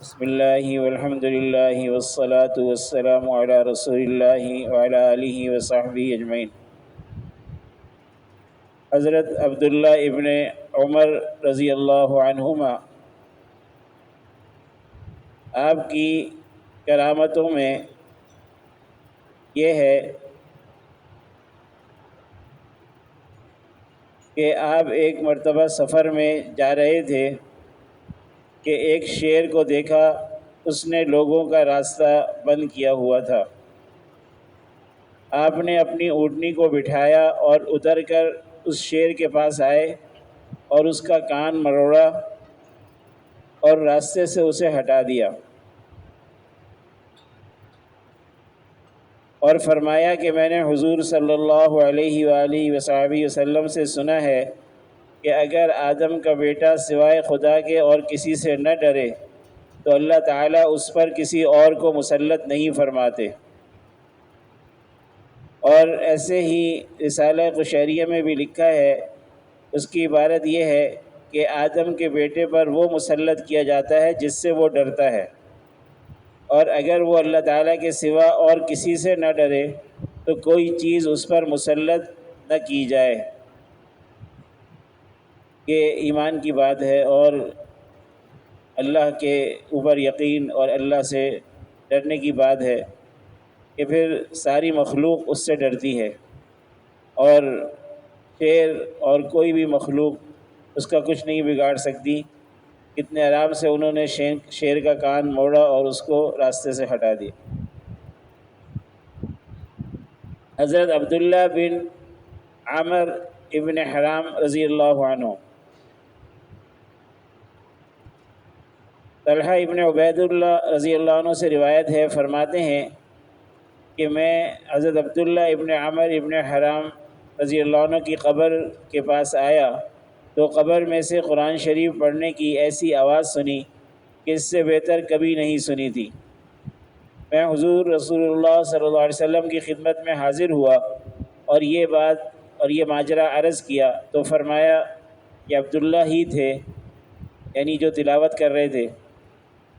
بسم اللہ والحمد للہ والصلاة والسلام علی رسول اللہ وعلی آلہ وصحبہ اجمعین۔ حضرت عبداللہ ابن عمر رضی اللہ عنہما آپ کی کرامتوں میں یہ ہے کہ آپ ایک مرتبہ سفر میں جا رہے تھے کہ ایک شیر کو دیکھا، اس نے لوگوں کا راستہ بند کیا ہوا تھا۔ آپ نے اپنی اونٹنی کو بٹھایا اور اتر کر اس شیر کے پاس آئے اور اس کا کان مروڑا اور راستے سے اسے ہٹا دیا اور فرمایا کہ میں نے حضور صلی اللہ علیہ وآلہ وصحبہ وسلم سے سنا ہے کہ اگر آدم کا بیٹا سوائے خدا کے اور کسی سے نہ ڈرے تو اللہ تعالیٰ اس پر کسی اور کو مسلط نہیں فرماتے۔ اور ایسے ہی رسالہ قشیریہ میں بھی لکھا ہے، اس کی عبارت یہ ہے کہ آدم کے بیٹے پر وہ مسلط کیا جاتا ہے جس سے وہ ڈرتا ہے، اور اگر وہ اللہ تعالیٰ کے سوا اور کسی سے نہ ڈرے تو کوئی چیز اس پر مسلط نہ کی جائے۔ یہ ایمان کی بات ہے اور اللہ کے اوپر یقین اور اللہ سے ڈرنے کی بات ہے کہ پھر ساری مخلوق اس سے ڈرتی ہے، اور شیر اور کوئی بھی مخلوق اس کا کچھ نہیں بگاڑ سکتی۔ کتنے آرام سے انہوں نے شیر کا کان موڑا اور اس کو راستے سے ہٹا دیا۔ حضرت عبداللہ بن عامر ابن حرام رضی اللہ عنہ، طلحہ ابن عبید اللہ رضی اللہ عنہ سے روایت ہے، فرماتے ہیں کہ میں حضرت عبداللہ ابن عامر ابن حرام رضی اللہ عنہ کی قبر کے پاس آیا تو قبر میں سے قرآن شریف پڑھنے کی ایسی آواز سنی کہ اس سے بہتر کبھی نہیں سنی تھی۔ میں حضور رسول اللہ صلی اللہ علیہ وسلم کی خدمت میں حاضر ہوا اور یہ ماجرا عرض کیا تو فرمایا کہ عبداللہ ہی تھے، یعنی جو تلاوت کر رہے تھے،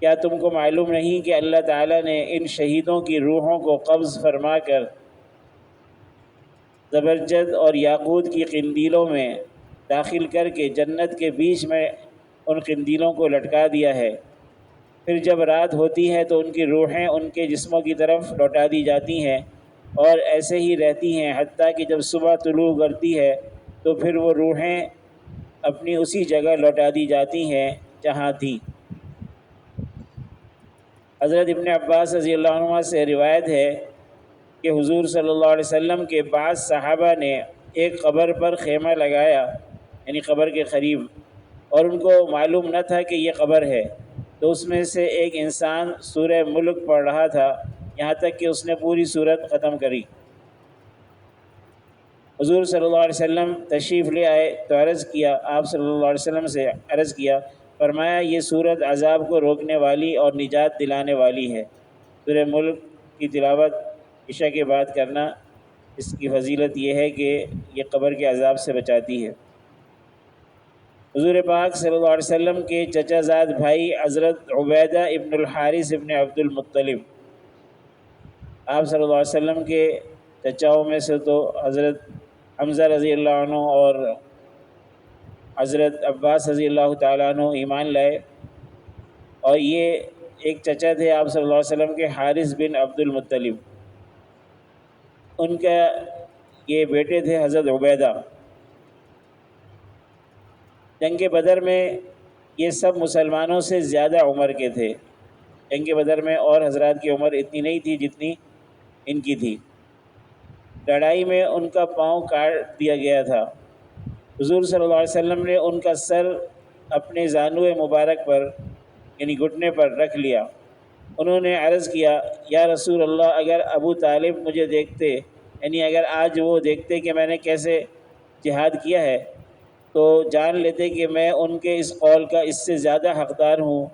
کیا تم کو معلوم نہیں کہ اللہ تعالیٰ نے ان شہیدوں کی روحوں کو قبض فرما کر زبرجد اور یاقوت کی قندیلوں میں داخل کر کے جنت کے بیچ میں ان قندیلوں کو لٹکا دیا ہے؟ پھر جب رات ہوتی ہے تو ان کی روحیں ان کے جسموں کی طرف لوٹا دی جاتی ہیں اور ایسے ہی رہتی ہیں حتیٰ کہ جب صبح طلوع کرتی ہے تو پھر وہ روحیں اپنی اسی جگہ لوٹا دی جاتی ہیں جہاں تھیں۔ حضرت ابن عباس رضی اللہ عنہ سے روایت ہے کہ حضور صلی اللہ علیہ وسلم کے بعض صحابہ نے ایک قبر پر خیمہ لگایا، یعنی قبر کے قریب، اور ان کو معلوم نہ تھا کہ یہ قبر ہے، تو اس میں سے ایک انسان سورہ ملک پڑھ رہا تھا یہاں تک کہ اس نے پوری سورت ختم کری۔ حضور صلی اللہ علیہ وسلم تشریف لے آئے تو آپ صلی اللہ علیہ وسلم سے عرض کیا، فرمایا یہ سورت عذاب کو روکنے والی اور نجات دلانے والی ہے۔ سورہ ملک کی تلاوت عشاء کے بعد کرنا، اس کی فضیلت یہ ہے کہ یہ قبر کے عذاب سے بچاتی ہے۔ حضور پاک صلی اللہ علیہ وسلم کے چچا زاد بھائی حضرت عبیدہ ابن الحارث ابن عبد المطلب، آپ صلی اللہ علیہ وسلم کے چچاؤں میں سے تو حضرت حمزہ رضی اللہ عنہ اور حضرت عباس رضی اللہ تعالیٰ عنہ ایمان لائے، اور یہ ایک چچا تھے آپ صلی اللہ علیہ وسلم کے حارث بن عبد المطلب، ان کا یہ بیٹے تھے حضرت عبیدہ۔ جنگ بدر میں یہ سب مسلمانوں سے زیادہ عمر کے تھے۔ جنگ بدر میں اور حضرات کی عمر اتنی نہیں تھی جتنی ان کی تھی۔ لڑائی میں ان کا پاؤں کاٹ دیا گیا تھا۔ حضور صلی اللہ علیہ وسلم نے ان کا سر اپنے زانوئے مبارک پر، یعنی گھٹنے پر رکھ لیا۔ انہوں نے عرض کیا، یا رسول اللہ، اگر ابو طالب مجھے دیکھتے، یعنی اگر آج وہ دیکھتے کہ میں نے کیسے جہاد کیا ہے، تو جان لیتے کہ میں ان کے اس قول کا اس سے زیادہ حقدار ہوں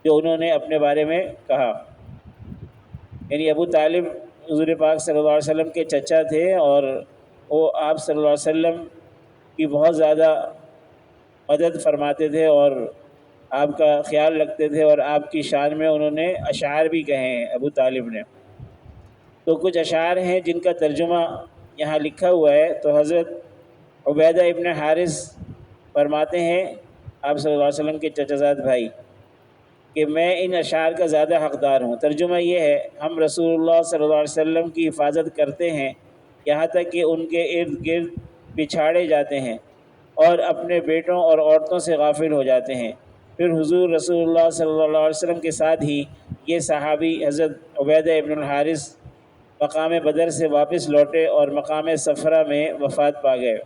جو انہوں نے اپنے بارے میں کہا۔ یعنی ابو طالب حضور پاک صلی اللہ علیہ وسلم کے چچا تھے اور وہ آپ صلی اللہ علیہ وسلم کی بہت زیادہ مدد فرماتے تھے اور آپ کا خیال رکھتے تھے، اور آپ کی شان میں انہوں نے اشعار بھی کہے ہیں ابو طالب نے۔ تو کچھ اشعار ہیں جن کا ترجمہ یہاں لکھا ہوا ہے۔ تو حضرت عبیدہ ابن حارث فرماتے ہیں، آپ صلی اللہ علیہ وسلم کے چچا زاد بھائی، کہ میں ان اشعار کا زیادہ حقدار ہوں۔ ترجمہ یہ ہے، ہم رسول اللہ صلی اللہ علیہ وسلم کی حفاظت کرتے ہیں یہاں تک کہ ان کے ارد گرد بچھاڑے جاتے ہیں اور اپنے بیٹوں اور عورتوں سے غافل ہو جاتے ہیں۔ پھر حضور رسول اللہ صلی اللہ علیہ وسلم کے ساتھ ہی یہ صحابی حضرت عبیدہ ابن الحارث مقام بدر سے واپس لوٹے اور مقام صفرہ میں وفات پا گئے۔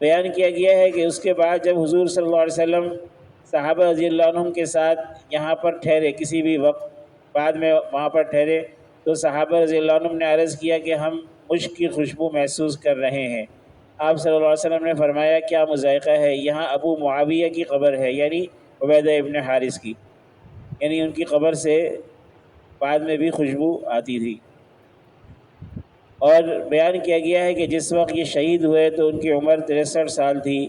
بیان کیا گیا ہے کہ اس کے بعد جب حضور صلی اللہ علیہ وسلم صحابہ رضی اللہ عنہم کے ساتھ یہاں پر ٹھہرے، کسی بھی وقت بعد میں وہاں پر ٹھہرے، تو صحابہ رضی اللہ عنہم نے عرض کیا کہ ہم مشک کی خوشبو محسوس کر رہے ہیں۔ آپ صلی اللہ علیہ وسلم نے فرمایا، کیا مذائقہ ہے، یہاں ابو معاویہ کی قبر ہے، یعنی عبیدہ ابن حارث کی، یعنی ان کی قبر سے بعد میں بھی خوشبو آتی تھی۔ اور بیان کیا گیا ہے کہ جس وقت یہ شہید ہوئے تو ان کی عمر 63 سال تھی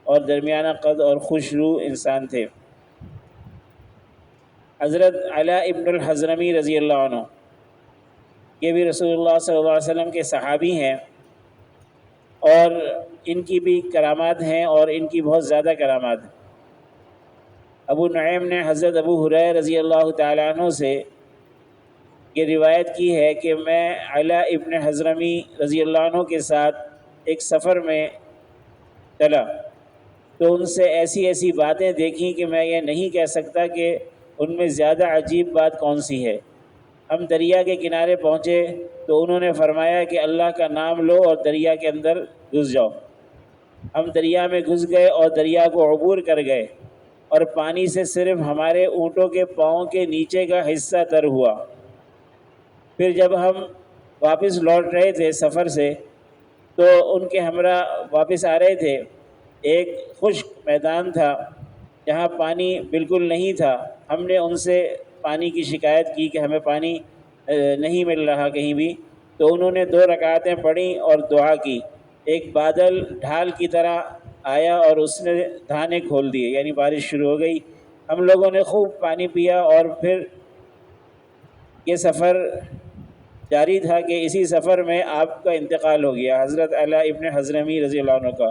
اور درمیانہ قد اور خوش روح انسان تھے۔ حضرت علاء ابن الحضرمی رضی اللہ عنہ، یہ بھی رسول اللہ صلی اللہ علیہ وسلم کے صحابی ہیں، اور ان کی بھی کرامات ہیں اور ان کی بہت زیادہ کرامات ہیں۔ ابو نعیم نے حضرت ابو ہریرہ رضی اللہ تعالیٰ عنہ سے یہ روایت کی ہے کہ میں علاء ابن حضرمی رضی اللہ عنہ کے ساتھ ایک سفر میں چلا، تو ان سے ایسی ایسی باتیں دیکھیں کہ میں یہ نہیں کہہ سکتا کہ ان میں زیادہ عجیب بات کون سی ہے۔ ہم دریا کے کنارے پہنچے تو انہوں نے فرمایا کہ اللہ کا نام لو اور دریا کے اندر گھس جاؤ۔ ہم دریا میں گھس گئے اور دریا کو عبور کر گئے، اور پانی سے صرف ہمارے اونٹوں کے پاؤں کے نیچے کا حصہ تر ہوا۔ پھر جب ہم واپس لوٹ رہے تھے سفر سے، تو ان کے ہمراہ واپس آ رہے تھے، ایک خشک میدان تھا جہاں پانی بالکل نہیں تھا۔ ہم نے ان سے پانی کی شکایت کی کہ ہمیں پانی نہیں مل رہا کہیں بھی، تو انہوں نے 2 رکعتیں پڑھیں اور دعا کی۔ ایک بادل ڈھال کی طرح آیا اور اس نے دھانے کھول دیے، یعنی بارش شروع ہو گئی۔ ہم لوگوں نے خوب پانی پیا، اور پھر یہ سفر جاری تھا کہ اسی سفر میں آپ کا انتقال ہو گیا، حضرت علاء ابن حضرمی رضی اللہ عنہ کا۔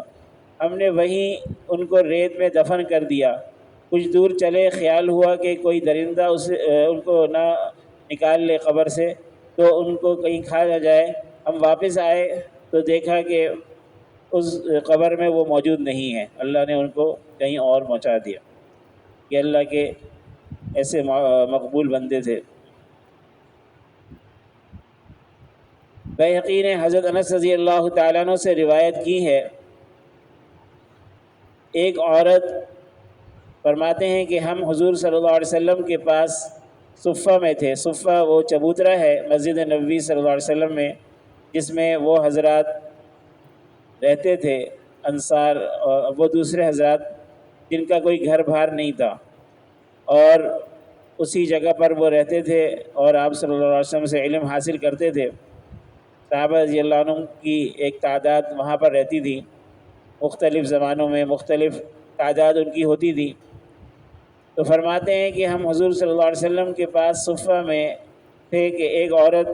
ہم نے وہیں ان کو ریت میں دفن کر دیا۔ کچھ دور چلے، خیال ہوا کہ کوئی درندہ ان کو نہ نکال لے قبر سے، تو ان کو کہیں کھا نہ جائے۔ ہم واپس آئے تو دیکھا کہ اس قبر میں وہ موجود نہیں ہے، اللہ نے ان کو کہیں اور پہنچا دیا۔ یہ اللہ کے ایسے مقبول بندے تھے۔ بیہقی نے حضرت انس رضی اللہ تعالیٰ عنہ سے روایت کی ہے، ایک عورت فرماتے ہیں کہ ہم حضور صلی اللہ علیہ وسلم کے پاس صفہ میں تھے۔ صفہ وہ چبوترا ہے مسجد نبوی صلی اللہ علیہ وسلم میں، جس میں وہ حضرات رہتے تھے، انصار اور وہ دوسرے حضرات جن کا کوئی گھر بار نہیں تھا، اور اسی جگہ پر وہ رہتے تھے اور آپ صلی اللہ علیہ وسلم سے علم حاصل کرتے تھے۔ صحابہ رضی اللہ عنہ کی ایک تعداد وہاں پر رہتی تھی، مختلف زمانوں میں مختلف تعداد ان کی ہوتی تھی۔ تو فرماتے ہیں کہ ہم حضور صلی اللہ علیہ وسلم کے پاس صفہ میں تھے کہ ایک عورت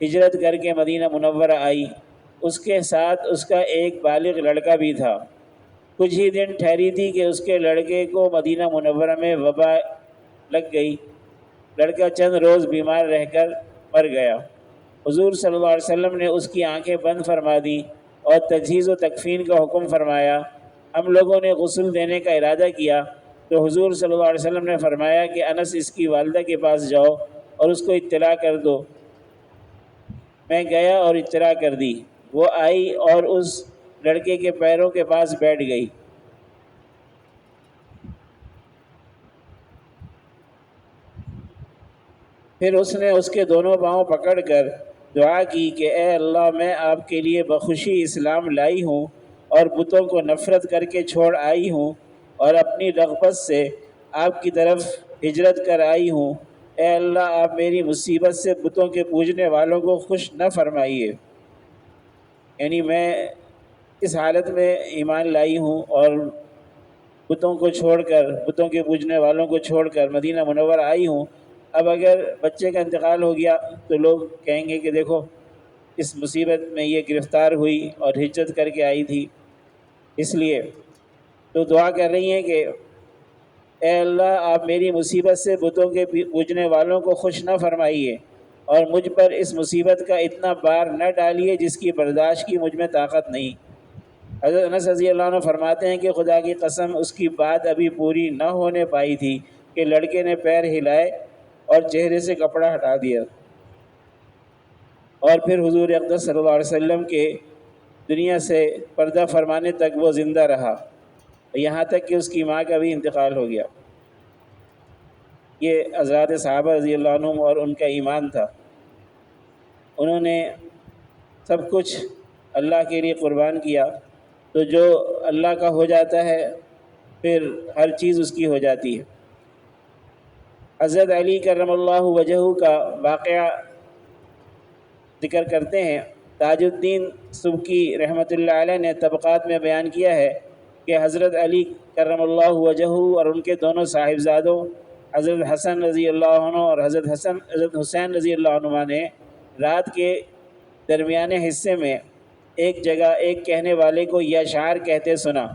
ہجرت کر کے مدینہ منورہ آئی، اس کے ساتھ اس کا ایک بالغ لڑکا بھی تھا۔ کچھ ہی دن ٹھہری تھی کہ اس کے لڑکے کو مدینہ منورہ میں وبا لگ گئی، لڑکا چند روز بیمار رہ کر مر گیا۔ حضور صلی اللہ علیہ وسلم نے اس کی آنکھیں بند فرما دیں اور تجہیز و تکفین کا حکم فرمایا۔ ہم لوگوں نے غسل دینے کا ارادہ کیا تو حضور صلی اللہ علیہ وسلم نے فرمایا کہ انس اس کی والدہ کے پاس جاؤ اور اس کو اطلاع کر دو۔ میں گیا اور اطلاع کر دی، وہ آئی اور اس لڑکے کے پیروں کے پاس بیٹھ گئی۔ پھر اس نے اس کے دونوں پاؤں پکڑ کر دعا کی کہ اے اللہ، میں آپ کے لیے بخوشی اسلام لائی ہوں اور بتوں کو نفرت کر کے چھوڑ آئی ہوں، اور اپنی رغبت سے آپ کی طرف ہجرت کر آئی ہوں۔ اے اللہ، آپ میری مصیبت سے بتوں کے پوجنے والوں کو خوش نہ فرمائیے، یعنی میں اس حالت میں ایمان لائی ہوں اور بتوں کو چھوڑ کر، بتوں کے پوجنے والوں کو چھوڑ کر مدینہ منورہ آئی ہوں، اب اگر بچے کا انتقال ہو گیا تو لوگ کہیں گے کہ دیکھو اس مصیبت میں یہ گرفتار ہوئی اور ہجرت کر کے آئی تھی۔ اس لیے تو دعا کر رہی ہیں کہ اے اللہ آپ میری مصیبت سے بتوں کے پوجنے والوں کو خوش نہ فرمائیے، اور مجھ پر اس مصیبت کا اتنا بار نہ ڈالیے جس کی برداشت کی مجھ میں طاقت نہیں۔ حضرت انس رضی اللہ عنہ فرماتے ہیں کہ خدا کی قسم اس کی بات ابھی پوری نہ ہونے پائی تھی کہ لڑکے نے پیر ہلائے اور چہرے سے کپڑا ہٹا دیا، اور پھر حضور اقدس صلی اللہ علیہ وسلم کے دنیا سے پردہ فرمانے تک وہ زندہ رہا، یہاں تک کہ اس کی ماں کا بھی انتقال ہو گیا۔ یہ حضرات صحابہ رضی اللہ عنہم اور ان کا ایمان تھا، انہوں نے سب کچھ اللہ کے لیے قربان کیا، تو جو اللہ کا ہو جاتا ہے پھر ہر چیز اس کی ہو جاتی ہے۔ حضرت علی کرم اللہ وجہہ کا واقعہ ذکر کرتے ہیں۔ تاج الدین سبکی رحمۃ اللہ علیہ نے طبقات میں بیان کیا ہے کہ حضرت علی کرم اللہ وجہہ اور ان کے دونوں صاحبزادوں حضرت حسن رضی اللہ عنہ اور حضرت حسین رضی اللہ عنہ نے رات کے درمیانے حصے میں ایک جگہ ایک کہنے والے کو یہ اشعار کہتے سنا،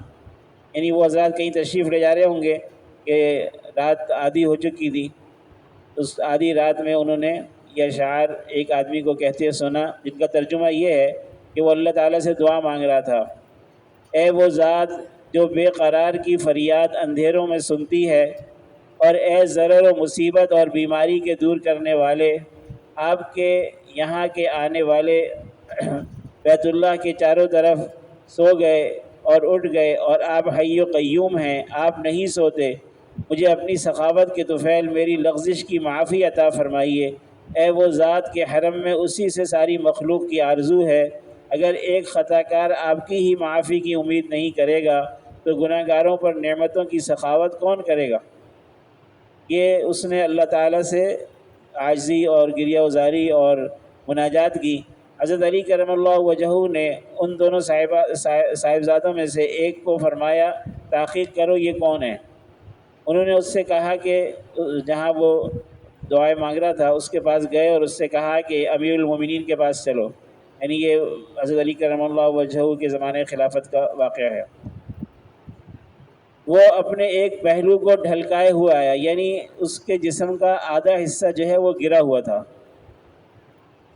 یعنی وہ حضرات کہیں تشریف لے جا رہے ہوں گے کہ رات آدھی ہو چکی تھی، اس آدھی رات میں انہوں نے یہ اشعار ایک آدمی کو کہتے سنا، جن کا ترجمہ یہ ہے کہ وہ اللہ تعالیٰ سے دعا مانگ رہا تھا، اے وہ ذات جو بے قرار کی فریاد اندھیروں میں سنتی ہے، اور اے ضرر و مصیبت اور بیماری کے دور کرنے والے، آپ کے یہاں کے آنے والے بیت اللہ کے چاروں طرف سو گئے اور اٹھ گئے، اور آپ حی و قیوم ہیں، آپ نہیں سوتے، مجھے اپنی سخاوت کے طفیل میری لغزش کی معافی عطا فرمائیے۔ اے وہ ذات کے حرم میں اسی سے ساری مخلوق کی آرزو ہے، اگر ایک خطا کار آپ کی ہی معافی کی امید نہیں کرے گا تو گناہ گاروں پر نعمتوں کی سخاوت کون کرے گا؟ یہ اس نے اللہ تعالیٰ سے عاجزی اور گریہ وزاری اور مناجات کی۔ حضرت علی کرم اللہ وجہہ نے ان دونوں صاحبزادوں میں سے ایک کو فرمایا تحقیق کرو یہ کون ہے۔ انہوں نے اس سے کہا کہ جہاں وہ دعائیں مانگ رہا تھا اس کے پاس گئے اور اس سے کہا کہ امیر المومنین کے پاس چلو، یعنی یہ حضرت علی کرم اللہ وجہہ کے زمانے خلافت کا واقعہ ہے۔ وہ اپنے ایک پہلو کو ڈھلکائے ہوا آیا، یعنی اس کے جسم کا آدھا حصہ جو ہے وہ گرا ہوا تھا،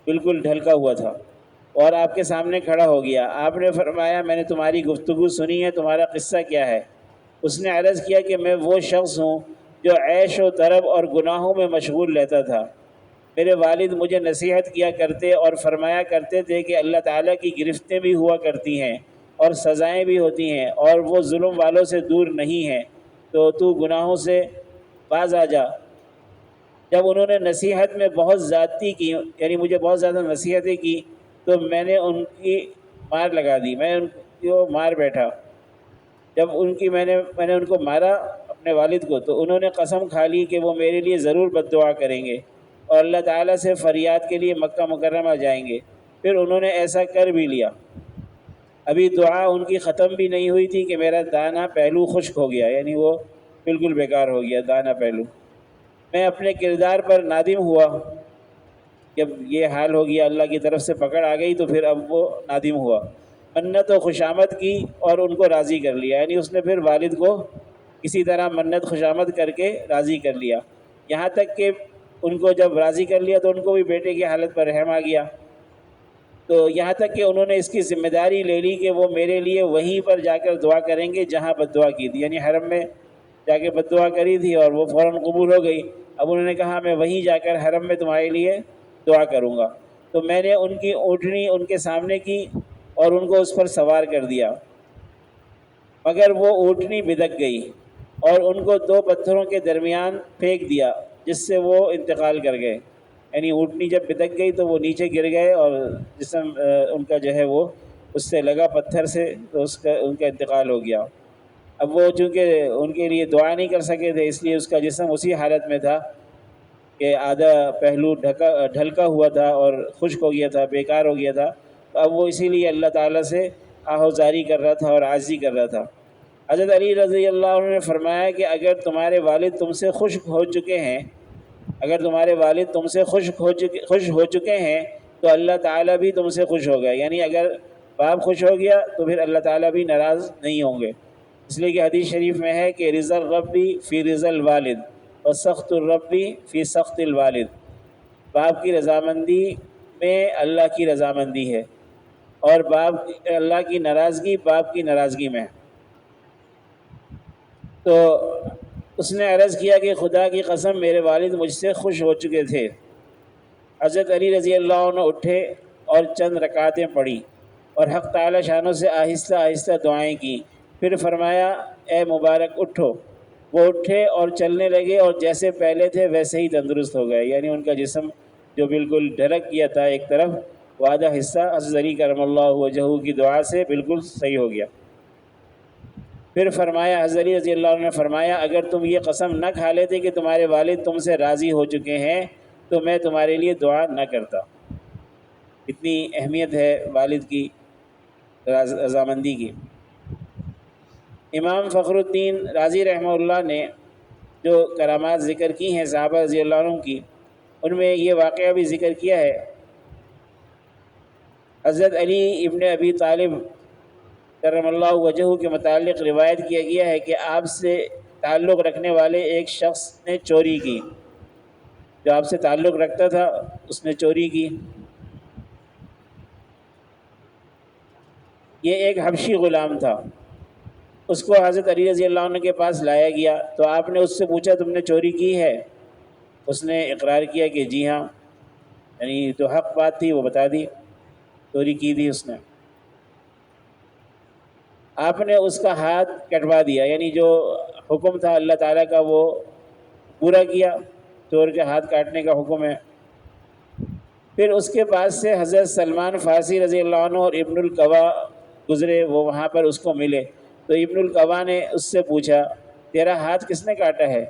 بالکل ڈھلکا ہوا تھا، اور آپ کے سامنے کھڑا ہو گیا۔ آپ نے فرمایا میں نے تمہاری گفتگو سنی ہے، تمہارا قصہ کیا ہے؟ اس نے عرض کیا کہ میں وہ شخص ہوں جو عیش و طرب اور گناہوں میں مشغول رہتا تھا، میرے والد مجھے نصیحت کیا کرتے اور فرمایا کرتے تھے کہ اللہ تعالیٰ کی گرفتیں بھی ہوا کرتی ہیں اور سزائیں بھی ہوتی ہیں، اور وہ ظلم والوں سے دور نہیں ہیں، تو گناہوں سے باز آ جا۔ جب انہوں نے نصیحت میں بہت زیادتی کی، یعنی مجھے بہت زیادہ نصیحتیں کی، تو میں نے ان کی مار لگا دی، میں ان کو مار بیٹھا۔ جب میں نے ان کو مارا اپنے والد کو، تو انہوں نے قسم کھا لی کہ وہ میرے لیے ضرور بد دعا کریں گے اور اللہ تعالیٰ سے فریاد کے لیے مکہ مکرمہ جائیں گے۔ پھر انہوں نے ایسا کر بھی لیا۔ ابھی دعا ان کی ختم بھی نہیں ہوئی تھی کہ میرا دانا پہلو خشک ہو گیا، یعنی وہ بالکل بیکار ہو گیا دانا پہلو۔ میں اپنے کردار پر نادم ہوا، جب یہ حال ہو گیا، اللہ کی طرف سے پکڑ آ گئی، تو پھر اب وہ نادم ہوا، منت و خوشامد کی اور ان کو راضی کر لیا، یعنی اس نے پھر والد کو کسی طرح منت خوشامد کر کے راضی کر لیا، یہاں تک کہ ان کو جب راضی کر لیا تو ان کو بھی بیٹے کی حالت پر رحم آ گیا، تو یہاں تک کہ انہوں نے اس کی ذمہ داری لے لی کہ وہ میرے لیے وہیں پر جا کر دعا کریں گے جہاں بد دعا کی تھی، یعنی حرم میں جا کے بد دعا کری تھی اور وہ فوراً قبول ہو گئی، اب انہوں نے کہا میں وہیں جا کر حرم میں تمہارے لیے دعا کروں گا۔ تو میں نے ان کی اونٹنی ان کے سامنے کی اور ان کو اس پر سوار کر دیا، مگر وہ اونٹنی بدک گئی اور ان کو دو پتھروں کے درمیان پھینک دیا، جس سے وہ انتقال کر گئے، یعنی اونٹنی جب بدک گئی تو وہ نیچے گر گئے اور جسم ان کا جو ہے وہ اس سے لگا پتھر سے، تو ان کا انتقال ہو گیا۔ اب وہ چونکہ ان کے لیے دعا نہیں کر سکے تھے، اس لیے اس کا جسم اسی حالت میں تھا کہ آدھا پہلو ڈھلکا ہوا تھا اور خشک ہو گیا تھا، بیکار ہو گیا تھا، تو اب وہ اسی لیے اللہ تعالیٰ سے آہوزاری کر رہا تھا اور عاجزی کر رہا تھا۔ حضرت علی رضی اللہ عنہ نے فرمایا کہ اگر تمہارے والد تم سے خوش ہو چکے ہیں، اگر تمہارے والد تم سے خوش ہو چکے ہیں تو اللہ تعالیٰ بھی تم سے خوش ہو گئے، یعنی اگر باپ خوش ہو گیا تو پھر اللہ تعالیٰ بھی ناراض نہیں ہوں گے، اس لیے کہ حدیث شریف میں ہے کہ رضا الربی فی رضا الوالد اور سخط الربی فی سخط الوالد، باپ کی رضامندی میں اللہ کی رضامندی ہے اور اللہ کی ناراضگی باپ کی ناراضگی میں۔ تو اس نے عرض کیا کہ خدا کی قسم میرے والد مجھ سے خوش ہو چکے تھے۔ حضرت علی رضی اللہ عنہ اٹھے اور چند رکعتیں پڑھی اور حق تعالی شانوں سے آہستہ آہستہ دعائیں کی، پھر فرمایا اے مبارک اٹھو۔ وہ اٹھے اور چلنے لگے اور جیسے پہلے تھے ویسے ہی تندرست ہو گئے، یعنی ان کا جسم جو بالکل ڈھلک گیا تھا ایک طرف، وہ آدھا حصہ حضرت علی کرم اللہ وجہہ کی دعا سے بالکل صحیح ہو گیا۔ پھر فرمایا، حضرت علی رضی اللہ عنہ نے فرمایا اگر تم یہ قسم نہ کھا لیتے کہ تمہارے والد تم سے راضی ہو چکے ہیں تو میں تمہارے لیے دعا نہ کرتا۔ اتنی اہمیت ہے والد کی رضامندی کی۔ امام فخر الدین رازی رحمہ اللہ نے جو کرامات ذکر کی ہیں صحابہ رضی اللہ عنہ کی، ان میں یہ واقعہ بھی ذکر کیا ہے۔ حضرت علی ابن ابی طالب کرم اللہ وجہہ کے متعلق روایت کیا گیا ہے کہ آپ سے تعلق رکھنے والے ایک شخص نے چوری کی، جو آپ سے تعلق رکھتا تھا اس نے چوری کی۔ یہ ایک حبشی غلام تھا، اس کو حضرت علی رضی اللہ عنہ کے پاس لایا گیا تو آپ نے اس سے پوچھا تم نے چوری کی ہے؟ اس نے اقرار کیا کہ جی ہاں، یعنی جو حق بات تھی وہ بتا دی، چوری کی تھی اس نے۔ آپ نے اس کا ہاتھ کٹوا دیا، یعنی جو حکم تھا اللہ تعالیٰ کا وہ پورا کیا، چور کے ہاتھ کاٹنے کا حکم ہے۔ پھر اس کے پاس سے حضرت سلمان فارسی رضی اللہ عنہ اور ابن القوا گزرے، وہ وہاں پر اس کو ملے تو ابن القوا نے اس سے پوچھا تیرا ہاتھ کس نے کاٹا ہے؟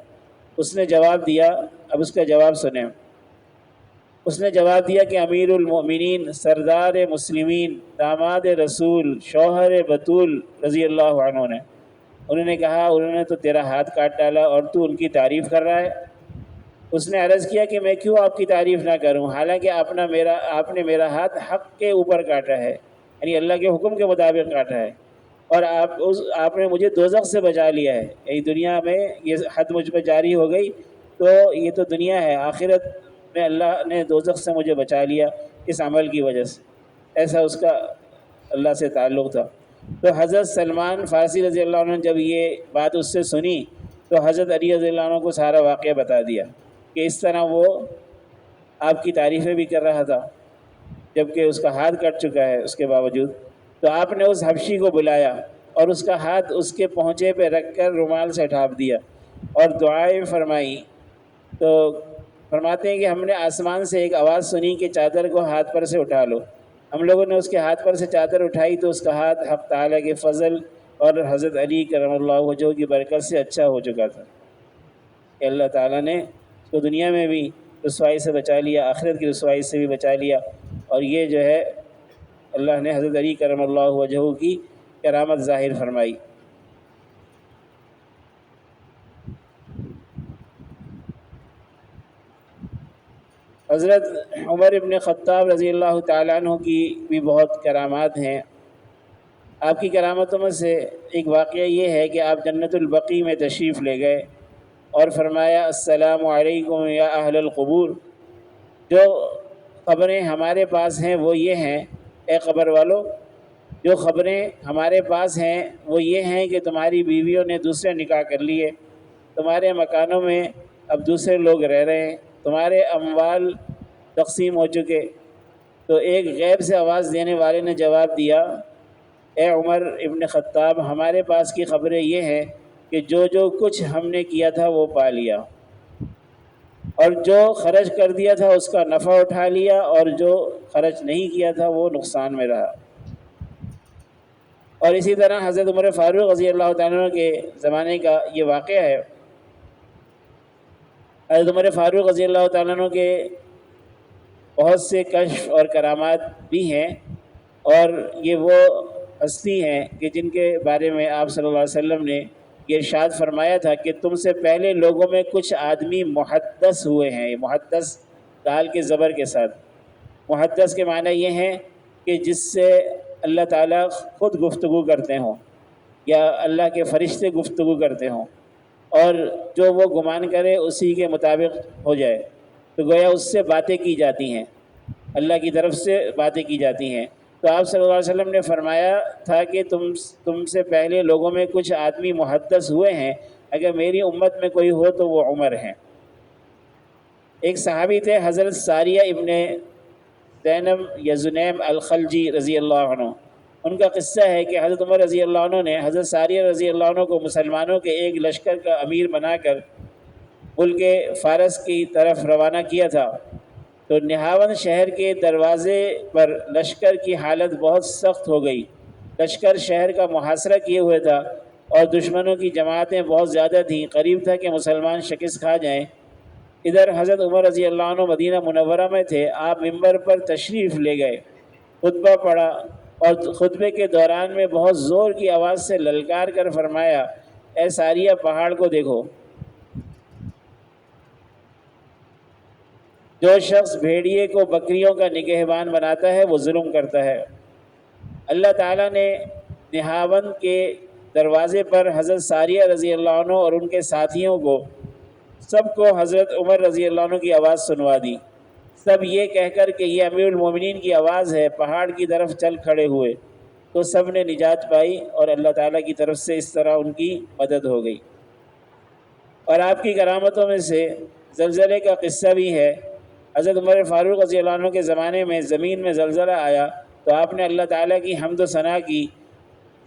اس نے جواب دیا، اب اس کا جواب سنیں۔ اس نے جواب دیا کہ امیر المؤمنین، سردار مسلمین، داماد رسول، شوہر بطول رضی اللہ عنہ نے۔ انہوں نے کہا انہوں نے تو تیرا ہاتھ کاٹ ڈالا اور تو ان کی تعریف کر رہا ہے۔ اس نے عرض کیا کہ میں کیوں آپ کی تعریف نہ کروں، حالانکہ آپ نے میرا ہاتھ حق کے اوپر کاٹا ہے، یعنی اللہ کے حکم کے مطابق کاٹا ہے، اور آپ نے مجھے دوزخ سے بچا لیا ہے، یعنی دنیا میں یہ حد مجھ پہ جاری ہو گئی تو یہ تو دنیا ہے، آخرت میں اللہ نے دوزخ سے مجھے بچا لیا اس عمل کی وجہ سے۔ ایسا اس کا اللہ سے تعلق تھا۔ تو حضرت سلمان فارسی رضی اللہ عنہ نے جب یہ بات اس سے سنی تو حضرت علی رضی اللہ عنہ کو سارا واقعہ بتا دیا کہ اس طرح وہ آپ کی تعریفیں بھی کر رہا تھا جبکہ اس کا ہاتھ کٹ چکا ہے اس کے باوجود۔ تو آپ نے اس حبشی کو بلایا اور اس کا ہاتھ اس کے پہنچے پہ رکھ کر رومال سے ڈھانپ دیا اور دعائیں فرمائی۔ تو فرماتے ہیں کہ ہم نے آسمان سے ایک آواز سنی کہ چادر کو ہاتھ پر سے اٹھا لو۔ ہم لوگوں نے اس کے ہاتھ پر سے چادر اٹھائی تو اس کا ہاتھ حق تعالیٰ کے فضل اور حضرت علی کرم اللہ وجہہ کی برکت سے اچھا ہو چکا تھا کہ اللہ تعالیٰ نے اس کو دنیا میں بھی رسوائی سے بچا لیا، آخرت کی رسوائی سے بھی بچا لیا، اور یہ جو ہے اللہ نے حضرت علی کرم اللہ وجہہ کی کرامت ظاہر فرمائی۔ حضرت عمر ابن خطاب رضی اللہ تعالیٰ عنہ کی بھی بہت کرامات ہیں۔ آپ کی کرامتوں میں سے ایک واقعہ یہ ہے کہ آپ جنت البقیع میں تشریف لے گئے اور فرمایا السلام علیکم یا اہل القبور، جو خبریں ہمارے پاس ہیں وہ یہ ہیں، اے قبر والو، جو خبریں ہمارے پاس ہیں وہ یہ ہیں کہ تمہاری بیویوں نے دوسرے نکاح کر لیے، تمہارے مکانوں میں اب دوسرے لوگ رہ رہے ہیں، تمہارے اموال تقسیم ہو چکے۔ تو ایک غیب سے آواز دینے والے نے جواب دیا، اے عمر ابن خطاب، ہمارے پاس کی خبریں یہ ہیں کہ جو کچھ ہم نے کیا تھا وہ پا لیا، اور جو خرچ کر دیا تھا اس کا نفع اٹھا لیا، اور جو خرچ نہیں کیا تھا وہ نقصان میں رہا۔ اور اسی طرح حضرت عمر فاروق رضی اللہ تعالیٰ عنہ کے زمانے کا یہ واقعہ ہے۔ حضرت عمر فاروق رضی اللہ تعالیٰ عنہ کے بہت سے کشف اور کرامات بھی ہیں، اور یہ وہ ہستی ہیں کہ جن کے بارے میں آپ صلی اللہ علیہ وسلم نے یہ ارشاد فرمایا تھا کہ تم سے پہلے لوگوں میں کچھ آدمی محدث ہوئے ہیں۔ یہ محدث دال کے زبر کے ساتھ، محدث کے معنی یہ ہیں کہ جس سے اللہ تعالیٰ خود گفتگو کرتے ہوں یا اللہ کے فرشتے گفتگو کرتے ہوں، اور جو وہ گمان کرے اسی کے مطابق ہو جائے، تو گویا اس سے باتیں کی جاتی ہیں، اللہ کی طرف سے باتیں کی جاتی ہیں۔ تو آپ صلی اللہ علیہ وسلم نے فرمایا تھا کہ تم سے پہلے لوگوں میں کچھ آدمی محدث ہوئے ہیں، اگر میری امت میں کوئی ہو تو وہ عمر ہیں۔ ایک صحابی تھے حضرت ساریہ ابن زینب یا زنیم الخلجی رضی اللہ عنہ، ان کا قصہ ہے کہ حضرت عمر رضی اللہ عنہ نے حضرت ساریہ رضی اللہ عنہ کو مسلمانوں کے ایک لشکر کا امیر بنا کر ملک فارس کی طرف روانہ کیا تھا، تو نہاون شہر کے دروازے پر لشکر کی حالت بہت سخت ہو گئی۔ لشکر شہر کا محاصرہ کیے ہوئے تھا اور دشمنوں کی جماعتیں بہت زیادہ تھیں، قریب تھا کہ مسلمان شکست کھا جائیں۔ ادھر حضرت عمر رضی اللہ عنہ مدینہ منورہ میں تھے، آپ ممبر پر تشریف لے گئے، خطبہ پڑھا اور خطبے کے دوران میں بہت زور کی آواز سے للکار کر فرمایا، اے ساریہ پہاڑ کو دیکھو، جو شخص بھیڑیے کو بکریوں کا نگہبان بناتا ہے وہ ظلم کرتا ہے۔ اللہ تعالیٰ نے نہاون کے دروازے پر حضرت ساریہ رضی اللہ عنہ اور ان کے ساتھیوں کو سب کو حضرت عمر رضی اللہ عنہ کی آواز سنوا دی۔ سب یہ کہہ کر کہ یہ امیر المومنین کی آواز ہے، پہاڑ کی طرف چل کھڑے ہوئے، تو سب نے نجات پائی اور اللہ تعالیٰ کی طرف سے اس طرح ان کی مدد ہو گئی۔ اور آپ کی کرامتوں میں سے زلزلے کا قصہ بھی ہے۔ حضرت عمر فاروق رضی اللہ عنہ کے زمانے میں زمین میں زلزلہ آیا تو آپ نے اللہ تعالیٰ کی حمد و ثنا کی،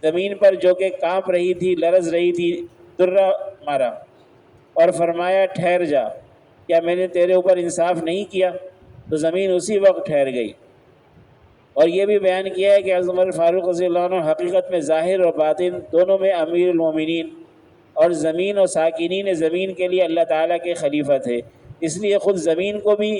زمین پر جو کہ کانپ رہی تھی، لرز رہی تھی، درہ مارا اور فرمایا ٹھہر جا، کیا میں نے تیرے اوپر انصاف نہیں کیا؟ تو زمین اسی وقت ٹھہر گئی۔ اور یہ بھی بیان کیا ہے کہ حضرت عمر فاروق رضی اللہ عنہ حقیقت میں ظاہر اور باطن دونوں میں امیر المومنین اور زمین اور ساکنین زمین کے لیے اللہ تعالیٰ کے خلیفہ تھے، اس لیے خود زمین کو بھی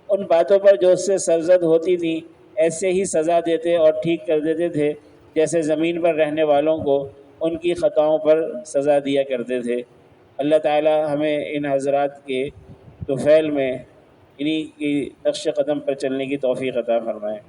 ان باتوں پر جو اس سے سرزد ہوتی تھی ایسے ہی سزا دیتے اور ٹھیک کر دیتے تھے جیسے زمین پر رہنے والوں کو ان کی خطاؤں پر سزا دیا کرتے تھے۔ اللہ تعالیٰ ہمیں ان حضرات کے طفیل میں انہی کی نقش قدم پر چلنے کی توفیق عطا فرمائے۔